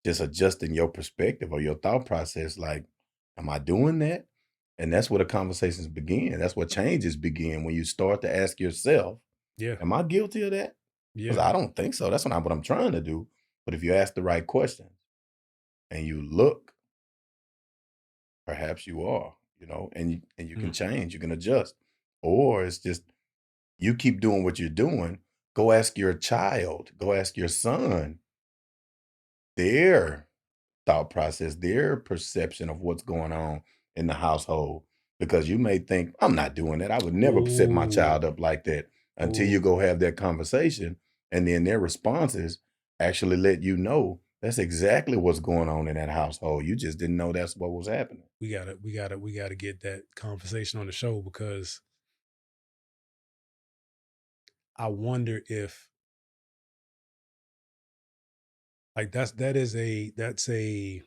just adjusting your perspective or your thought process. Like, am I doing that? And that's where the conversations begin. That's where changes begin, when you start to ask yourself, am I guilty of that? Because I don't think so. That's not what I'm trying to do. But if you ask the right questions and you look, perhaps you are, and you can change, you can adjust. Or it's just you keep doing what you're doing. Go ask your child, go ask your son their thought process, their perception of what's going on in the household. Because you may think, I'm not doing that. I would never set my child up like that, until you go have that conversation. And then their responses actually let you know that's exactly what's going on in that household. You just didn't know that's what was happening. We gotta get that conversation on the show, because I wonder if like that's a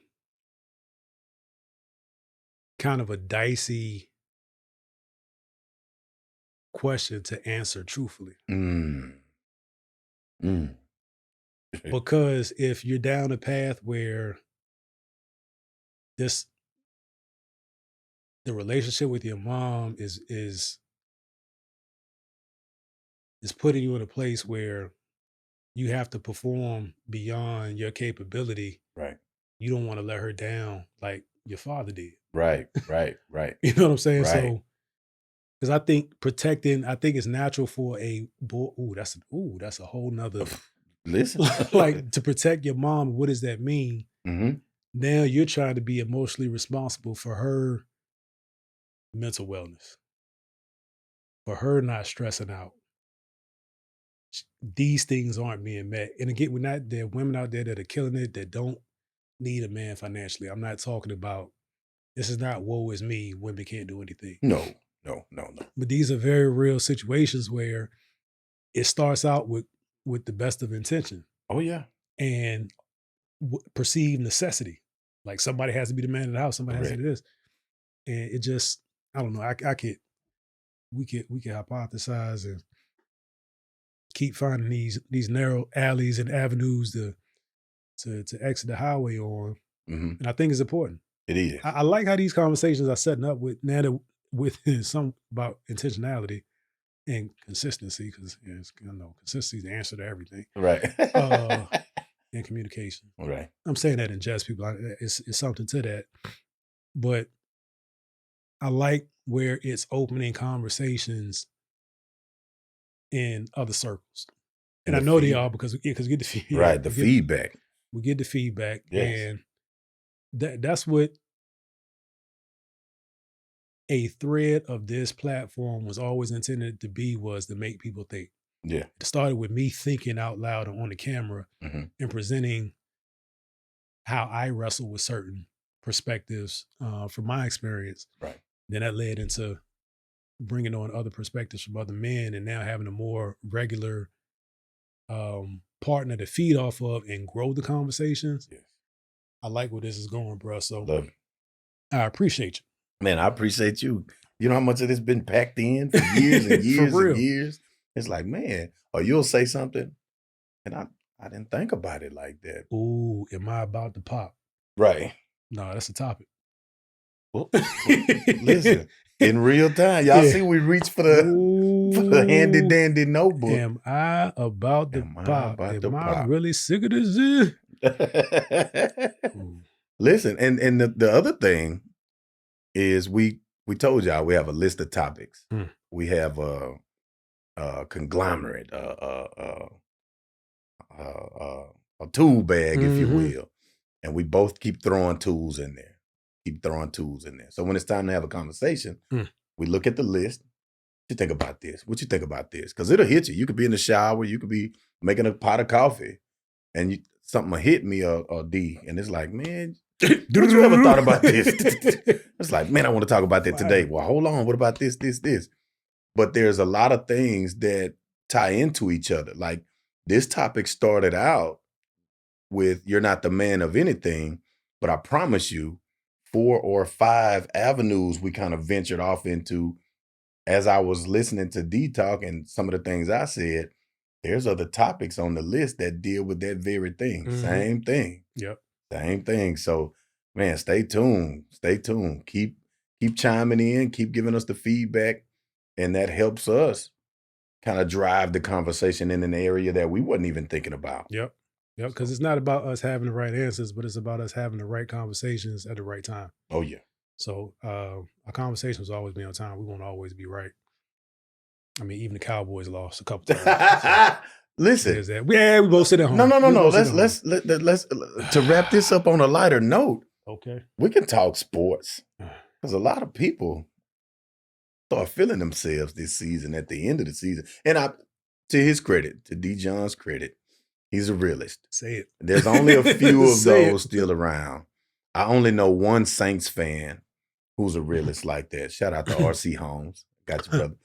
kind of a dicey question to answer truthfully. Mm. Mm. Because if you're down a path where the relationship with your mom is putting you in a place where you have to perform beyond your capability, Right. you don't want to let her down like your father did. Right. You know what I'm saying? Right. So, because I think it's natural for a boy. That's a whole nother. Listen. Like to protect your mom, what does that mean? Mm-hmm. Now you're trying to be emotionally responsible for her mental wellness, for her not stressing out. These things aren't being met. And again, there are women out there that are killing it that don't need a man financially. I'm not talking about, this is not woe is me, women can't do anything. No. But these are very real situations where it starts out with the best of intention. Oh yeah. And perceived necessity. Like somebody has to be the man of the house, somebody has to do this. And it just, I don't know. We could hypothesize and keep finding these narrow alleys and avenues to exit the highway on. Mm-hmm. And I think it's important. It is. I like how these conversations are setting up with some about intentionality and consistency, because consistency is the answer to everything. Right. And communication. Right. I'm saying that in jest, people. It's something to that. But I like where it's opening conversations in other circles. And I know they are because we get the feedback. Right, the feedback. We get the feedback. Yes. And that's what a thread of this platform was always intended to be, was to make people think. Yeah. It started with me thinking out loud on the camera Mm-hmm. and presenting how I wrestle with certain perspectives from my experience. Right. Then that led into bringing on other perspectives from other men, and now having a more regular partner to feed off of and grow the conversations. Yes. I like where this is going, bro. So love it. I appreciate you. Man, I appreciate you. You know how much of this been packed in for years and years and years? It's like, man, or you'll say something, and I didn't think about it like that. Ooh, am I about to pop? Right. No, that's a topic. Well, listen, in real time, y'all see we reach for the handy dandy notebook. Am I about to pop? Am I really sick of this? Listen, and the other thing is we told y'all we have a list of topics. We have a conglomerate, a tool bag, if you will, and we both keep throwing tools in there. So when it's time to have a conversation, we look at the list. What you think about this? What you think about this? Because it'll hit you. You could be in the shower. You could be making a pot of coffee, and something will hit me or D, and it's like, man, what you ever thought about this? It's like, man, I want to talk about that today. Well, hold on. What about this? But there's a lot of things that tie into each other. Like this topic started out with, you're not the man of anything, but I promise you, 4 or 5 avenues we kind of ventured off into as I was listening to D talk and some of the things I said. There's other topics on the list that deal with that very thing. Same thing. Yep. Same thing. So, man, stay tuned. Keep chiming in, keep giving us the feedback, and that helps us kind of drive the conversation in an area that we wasn't even thinking about. Yep, because it's not about us having the right answers, but it's about us having the right conversations at the right time. Oh, yeah. So our conversations always be on time. We won't always be right. I mean, even the Cowboys lost a couple times. So listen. we both sit at home. No. Let's to wrap this up on a lighter note. Okay. We can talk sports. Because a lot of people start feeling themselves this season at the end of the season. And to his credit, to D. John's credit, he's a realist. Say it. There's only a few of those still around. I only know one Saints fan who's a realist like that. Shout out to RC Holmes. Got you, brother.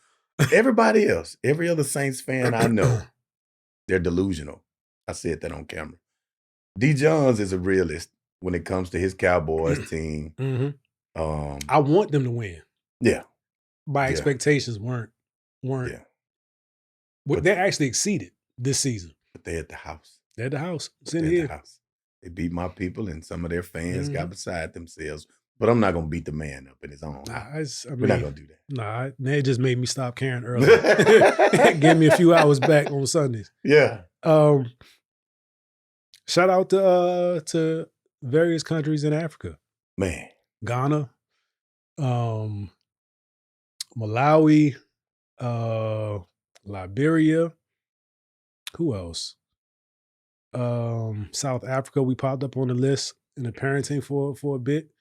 Everybody else, every other Saints fan I know, they're delusional. I said that on camera. D. Johns is a realist when it comes to his Cowboys team. Mm-hmm. I want them to win. Yeah. My expectations weren't. Yeah. But they actually exceeded this season. But they're at the house. They're at the house. Sitting here. The house. They beat my people, and some of their fans got beside themselves. But I'm not gonna beat the man up in his own. We're not gonna do that. Nah, it just made me stop caring early. Give me a few hours back on Sundays. Yeah. Shout out to various countries in Africa. Man. Ghana, Malawi, Liberia. Who else? South Africa. We popped up on the list in the parenting for a bit.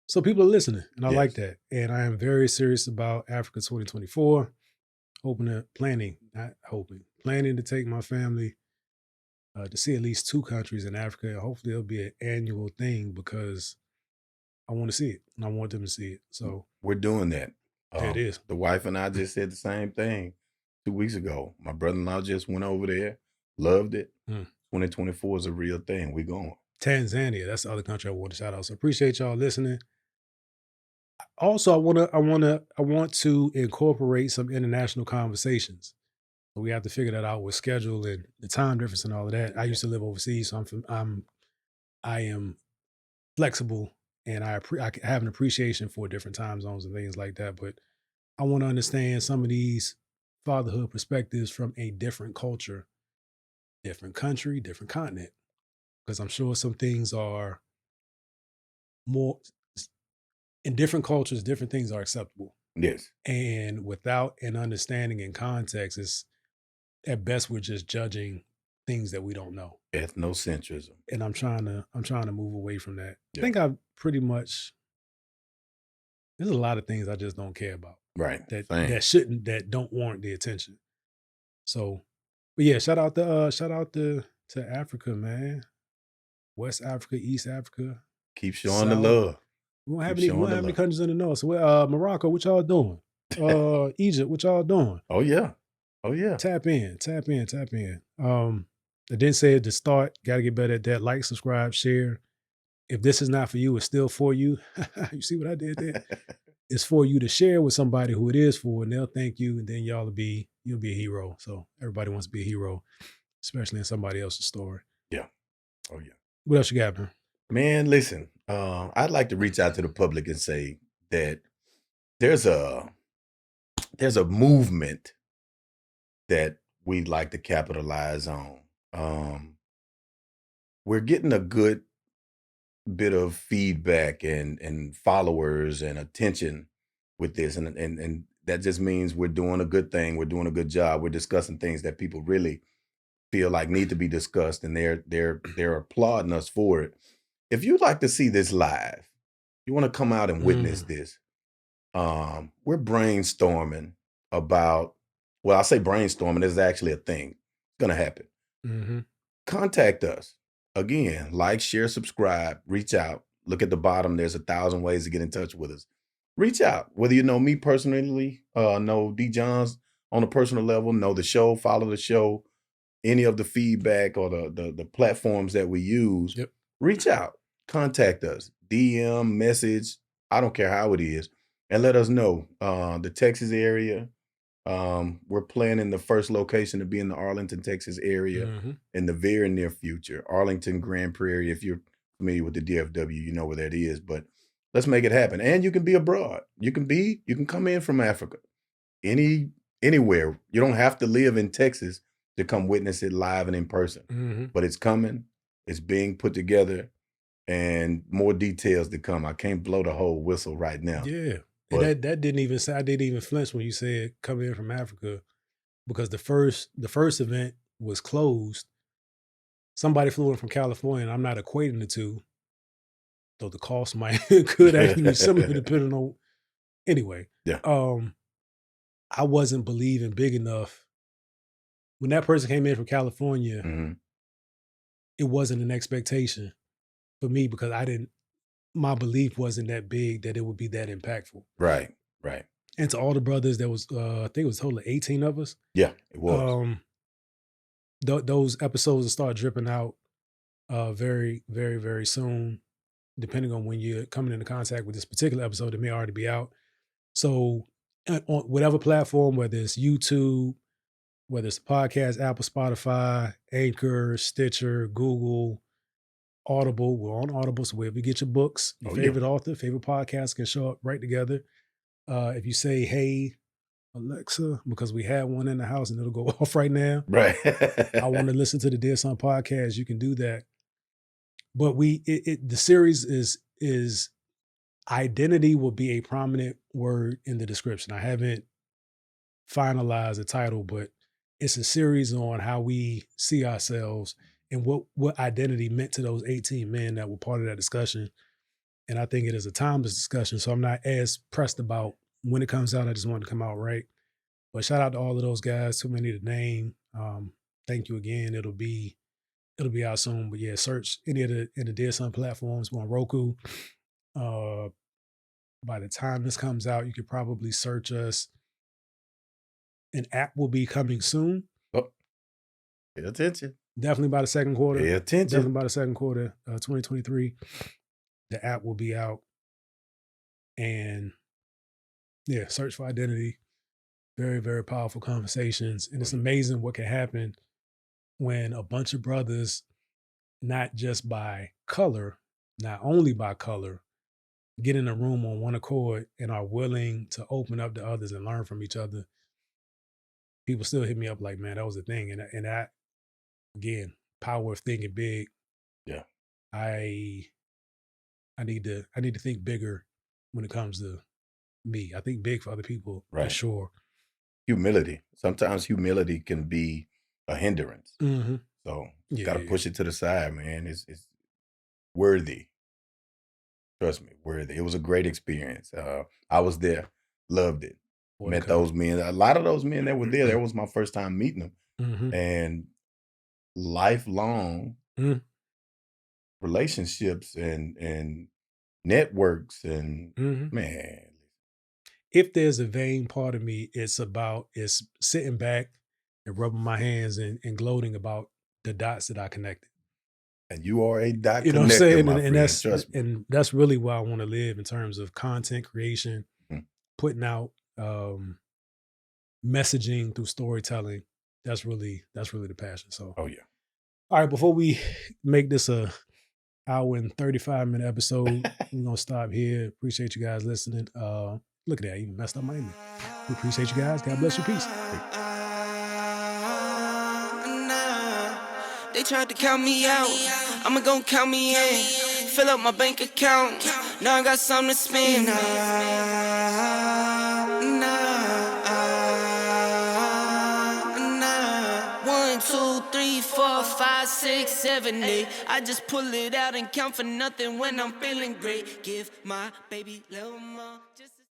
So people are listening, and I like that. And I am very serious about Africa 2024. Planning to take my family to see at least 2 countries in Africa. Hopefully it'll be an annual thing because I want to see it, and I want them to see it. So we're doing that. It is. The wife and I just said the same thing 2 weeks ago. My brother-in-law just went over there, loved it. 2024 is a real thing. We going. Tanzania, that's the other country I want to shout out. So appreciate y'all listening. Also, I want to incorporate some international conversations. We have to figure that out with schedule and the time difference and all of that. I used to live overseas, so I am flexible, and I have an appreciation for different time zones and things like that. But I want to understand some of these fatherhood perspectives from a different culture, different country, different continent, because I'm sure some things are more. In different cultures, different things are acceptable. Yes. And without an understanding and context, it's at best we're just judging things that we don't know. Ethnocentrism. And I'm trying to move away from that. Yeah. I think I've pretty much there's a lot of things I just don't care about. Right. That don't warrant the attention. So, but yeah, shout out to Africa, man. West Africa, East Africa. Keep showing the love. We don't have any countries in the north. So Morocco, what y'all doing? Egypt, what y'all doing? Oh yeah. Tap in. I didn't say at the start, gotta get better at that. Like, subscribe, share. If this is not for you, it's still for you. You see what I did there? It's for you to share with somebody who it is for, and they'll thank you, and then you'll be a hero. So everybody wants to be a hero, especially in somebody else's story. Yeah. Oh yeah. What else you got, man? Man, listen, I'd like to reach out to the public and say that there's a movement that we'd like to capitalize on. We're getting a good bit of feedback and followers and attention with this, and that just means we're doing a good thing. We're doing a good job. We're discussing things that people really feel like need to be discussed, and they're applauding us for it. If you'd like to see this live, you want to come out and witness this, we're brainstorming about, well, I say brainstorming, this is actually a thing. It's going to happen. Mm-hmm. Contact us. Again, like, share, subscribe, reach out. Look at the bottom. There's 1,000 ways to get in touch with us. Reach out. Whether you know me personally, know D. Johns on a personal level, know the show, follow the show, any of the feedback or the platforms that we use, reach out. Contact us, DM, message, I don't care how it is, and let us know. The Texas area, we're planning the first location to be in the Arlington, Texas area in the very near future. Arlington, Grand Prairie, if you're familiar with the DFW, you know where that is, but let's make it happen. And you can be abroad. You can come in from Africa, anywhere. You don't have to live in Texas to come witness it live and in person, but it's coming. It's being put together. And more details to come. I can't blow the whole whistle right now. Yeah. But that didn't even say, I didn't even flinch when you said coming in from Africa, because the first event was closed. Somebody flew in from California, and I'm not equating the two, though the cost could actually be similar depending on. Anyway, yeah. I wasn't believing big enough. When that person came in from California, it wasn't an expectation for me, because my belief wasn't that big that it would be that impactful. Right. And to all the brothers, there was I think it was a total of 18 of us. Yeah, it was. Those episodes will start dripping out very, very, very soon, depending on when you're coming into contact with this particular episode. It may already be out. So on whatever platform, whether it's YouTube, whether it's a podcast, Apple, Spotify, Anchor, Stitcher, Google, Audible. We're on Audible, so wherever you get your books, your favorite author, favorite podcast can show up right together. If you say, "Hey, Alexa," because we had one in the house and it'll go off right now. Right. I want to listen to the Dear Son podcast. You can do that. But the series is identity will be a prominent word in the description. I haven't finalized the title, but it's a series on how we see ourselves and what identity meant to those 18 men that were part of that discussion. And I think it is a timeless discussion. So I'm not as pressed about when it comes out. I just want it to come out right. But shout out to all of those guys. Too many to name. Thank you again. It'll be out soon. But yeah, search any of the Dear Son platforms. We're on Roku. By the time this comes out, you could probably search us. An app will be coming soon. Oh, pay attention. Definitely by the second quarter. Pay attention. Definitely by the second quarter, 2023. The app will be out. And yeah, search for identity. Very, very powerful conversations. And it's amazing what can happen when a bunch of brothers, not just by color, not only by color, get in a room on one accord and are willing to open up to others and learn from each other. People still hit me up like, man, that was a thing. And that, again, power of thinking big. Yeah. I need to think bigger when it comes to me. I think big for other people, for sure. Humility. Sometimes humility can be a hindrance. Mm-hmm. So you got to push it to the side, man. It's worthy. Trust me, worthy. It was a great experience. I was there, loved it. Met those men. A lot of those men that were there, that was my first time meeting them. Mm-hmm. And lifelong relationships and networks and man. If there's a vain part of me, it's sitting back and rubbing my hands and gloating about the dots that I connected. And you are a dot You know what I'm connector, saying? my And friend. that's really where I want to live in terms of content creation, putting out messaging through storytelling. That's really the passion. So oh yeah. All right, before we make this a hour and 35-minute episode, we're gonna stop here. Appreciate you guys listening. Look at that, I even messed up my image. We appreciate you guys. God bless you. Peace. They tried to count me out. I'ma gon' count me in. Fill up my bank account. Now I got something to spend. 1, 2, 3, 4, 5, 6, 7, 8. I just pull it out and count for nothing when I'm feeling great. Give my baby little more. Just